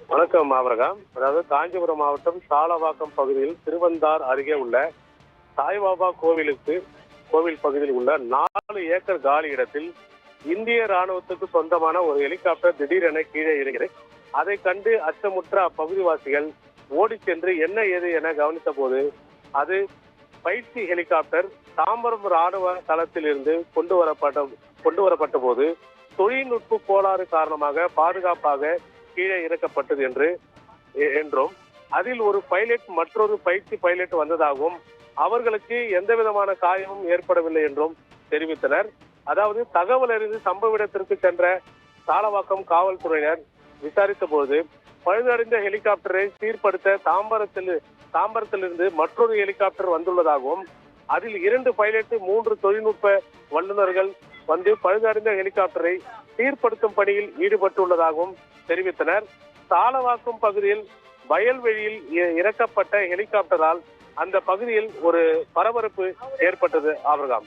வணக்கம் ஆபரகாம். அதாவது காஞ்சிபுரம் மாவட்டம் சாலவாக்கம் பகுதியில் திருவந்தார் அருகே உள்ள சாய்பாபா கோவில் பகுதியில் உள்ள 4 ஏக்கர் காலி இடத்தில் இந்திய ராணுவத்துக்கு சொந்தமான ஒரு ஹெலிகாப்டர் திடீரென கீழே இறங்கியது. அதை கண்டு அச்சமுற்ற அப்பகுதிவாசிகள் ஓடி சென்று என்ன ஏது என கவனித்த போது அது பயிற்சி ஹெலிகாப்டர் தாம்பரம் ராணுவ தளத்தில் இருந்து கொண்டு வரப்பட்ட போது தொழில்நுட்ப கோளாறு காரணமாக பாதுகாப்பாக கீழே இறக்கப்பட்டது என்றும் அதில் ஒரு பைலட் மற்றொரு பயிற்சி பைலட் வந்ததாகவும் அவர்களுக்கு எந்த விதமான காயமும் ஏற்படவில்லை என்றும் தெரிவித்தனர். அதாவது தகவல் அறிந்து சம்பவ இடத்திற்கு சென்ற சாலவாக்கம் காவல்துறையினர் விசாரித்த போது பழுதடைந்த ஹெலிகாப்டரை சீர்படுத்த தாம்பரத்திலிருந்து மற்றொரு ஹெலிகாப்டர் வந்துள்ளதாகவும் அதில் 2 பைலட் 3 தொழில்நுட்ப வல்லுநர்கள் வந்து பழுதடைந்த ஹெலிகாப்டரை சீர்படுத்தும் பணியில் ஈடுபட்டுள்ளதாகவும் தெரிவித்தனர். சாலவாக்கம் பகுதியில் வயல்வெளியில் இறக்கப்பட்ட ஹெலிகாப்டரால் அந்த பகுதியில் ஒரு பரபரப்பு ஏற்பட்டது. ஆபரகாம்.